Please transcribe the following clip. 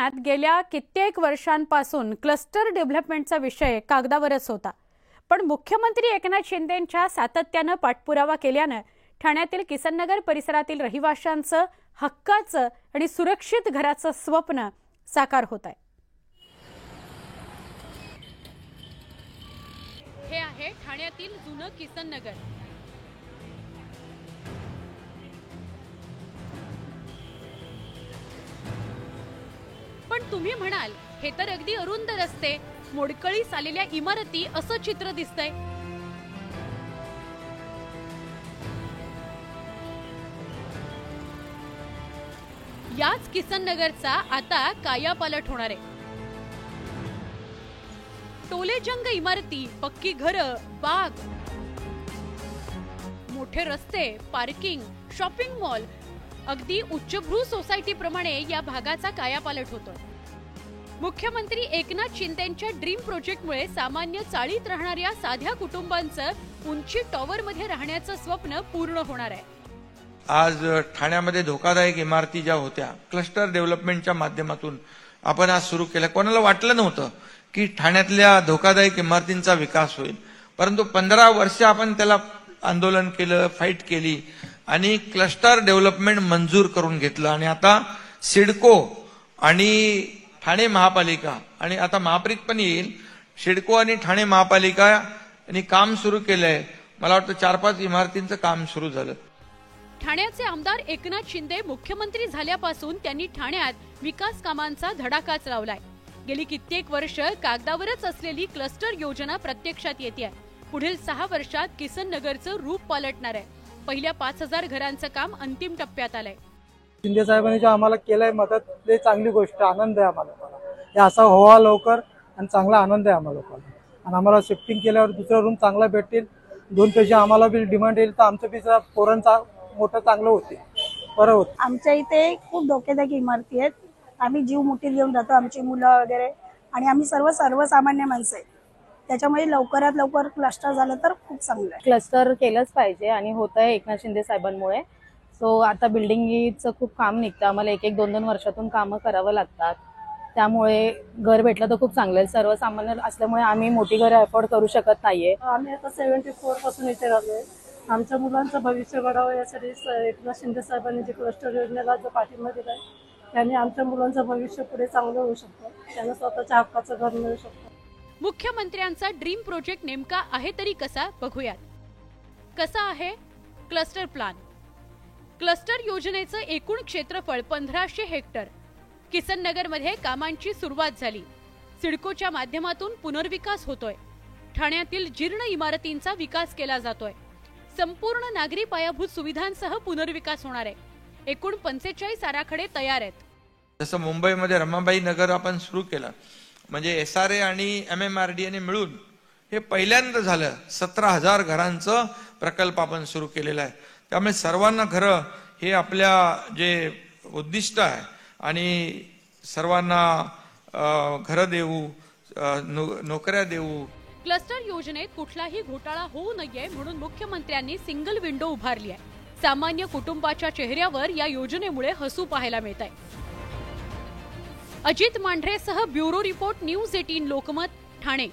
ठाण्यात गेल्या कित्येक वर्षांपासून क्लस्टर डेव्हलपमेंटचा विषय कागदावरच होता, पण मुख्यमंत्री एकनाथ शिंदेंच्या सातत्याने पाठपुरावा केल्याने ठाण्यातील किसननगर परिसरातील रहिवाशांचं हक्काचं आणि सुरक्षित घराचं स्वप्न साकार होत आहे। हे आहे ठाण्यातील जुनं किसननगर। पण तुम्ही म्हणाल हे तर अगदी अरुंद रस्ते, मोडकळीस आलेल्या इमारती असं चित्र दिसतंय। याच किसननगरचा आता कायापालट होणार आहे। टोलेजंग इमारती, पक्की घरं, बाग, मोठे रस्ते, पार्किंग, शॉपिंग मॉल, अगदी उच्चभ्रू सोसायटी प्रमाणे या भागाचा कायापालट होतोय। मुख्यमंत्री एकनाथ शिंदेंच्या ड्रीम प्रोजेक्टमुळे सामान्य चाळीत राहणाऱ्या साध्या कुटुंबांचं उंची टॉवर मध्ये राहण्याचं स्वप्न पूर्ण होणार आहे। आज ठाण्यामध्ये धोकादायक इमारती ज्या होत्या क्लस्टर डेव्हलपमेंटच्या माध्यमातून आपण आज सुरू केलं। कोणाला वाटलं नव्हतं की ठाण्यातल्या धोकादायक इमारतींचा विकास होईल, परंतु 15 वर्ष आपण त्याला आंदोलन केलं, फाईट केली आणि क्लस्टर डेव्हलपमेंट मंजूर करून घेतलं। आणि आता सिडको आणि ठाणे महापालिका आणि आता महाप्रीत पण येईल, सिडको आणि ठाणे महापालिका यांनी काम सुरू केलंय। मला वाटतं 4-5 इमारतींचं काम सुरू झालं। ठाण्याचे आमदार एकनाथ शिंदे मुख्यमंत्री झाल्यापासून त्यांनी ठाण्यात विकास कामांचा धडाकाच लावलाय। गेली कित्येक वर्ष कागदावरच असलेली क्लस्टर योजना प्रत्यक्षात येते आहे। पुढील 6 वर्षात किसननगरचं रूप पालटणार आहे। पहिल्या 5000 घरांचं काम अंतिम टप्प्यात आलंय। शिंदे साहेबांनी जो आम्हाला केलंय मदत, ते चांगली गोष्ट, आनंद आहे आम्हाला। हे असं व्हावं लवकर आणि चांगला आनंद आहे आम्हाला लोकांना। आणि आम्हाला शिफ्टिंग केल्यावर दुसरा रूम चांगला भेटतील, 2 पैसे आम्हाला बी डिमांड येईल तर आमचं बी पोरांचा मोठं चांगलं होते, बरं होत। आमच्या इथे खूप धोकेदायक इमारती आहेत। आम्ही जीव मुठीत घेऊन जातो, आमची मुलं वगैरे, आणि आम्ही सर्वसामान्य माणसं आहे। त्याच्यामुळे लवकरात लवकर क्लस्टर झालं तर खूप चांगलं आहे। क्लस्टर केलंच पाहिजे आणि होत आहे एकनाथ शिंदे साहेबांमुळे। सो आता बिल्डिंगचं खूप काम निघतं, आम्हाला 1-2 वर्षातून कामं करावं लागतात। त्यामुळे घर भेटलं तर खूप चांगलं आहे। सर्वसामान्य असल्यामुळे आम्ही मोठी घरं अफोर्ड करू शकत नाहीये। आम्ही आता 74 पासून इथे राहतोय। आमच्या मुलांचं भविष्य घडावं यासाठी एकनाथ शिंदे साहेबांनी जे क्लस्टर योजनेला जो पाठिंबा दिलाय, त्याने आमच्या मुलांचं भविष्य पुढे चांगलं होऊ शकतं, त्यांना स्वतःच्या हक्काचं घर मिळू शकतं। मुख्यमंत्र्यांचा ड्रीम प्रोजेक्ट नेमका आहे तरी कसा, बघूयात। कसा आहे क्लस्टर प्लॅन? क्लस्टर योजनेचं एकूण क्षेत्रफळ 1500 हेक्टर। किसननगरमध्ये कामांची सुरुवात झाली। सिडकोच्या माध्यमातून पुनर्विकास होतोय। ठाण्यातील जीर्ण इमारतींचा विकास केला जातोय। संपूर्ण नागरी पायाभूत सुविधांसह पुनर्विकास होणार आहे। एकूण 45 आराखडे तयार आहेत। जसं मुंबईमध्ये रमाबाई नगर आपण सुरू केलं, म्हणजे SRA आणि MMRDA मिळून हे पहिल्यांदा झालं। 17,000 घरांचं प्रकल्प आपण सुरू केलेला आहे। त्यामुळे सर्वांना घरं हे आपल्या जे उद्दिष्ट आहे आणि सर्वांना घरं देऊ, नोकऱ्या देऊ। क्लस्टर योजनेत कुठलाही घोटाळा होऊ नये म्हणून मुख्यमंत्र्यांनी सिंगल विंडो उभारली आहे। सामान्य कुटुंबाच्या चेहऱ्यावर या योजनेमुळे हसू पाहायला मिळत आहे। अजित मांढरेसह bureau report, news 18 Lokmat, Thane.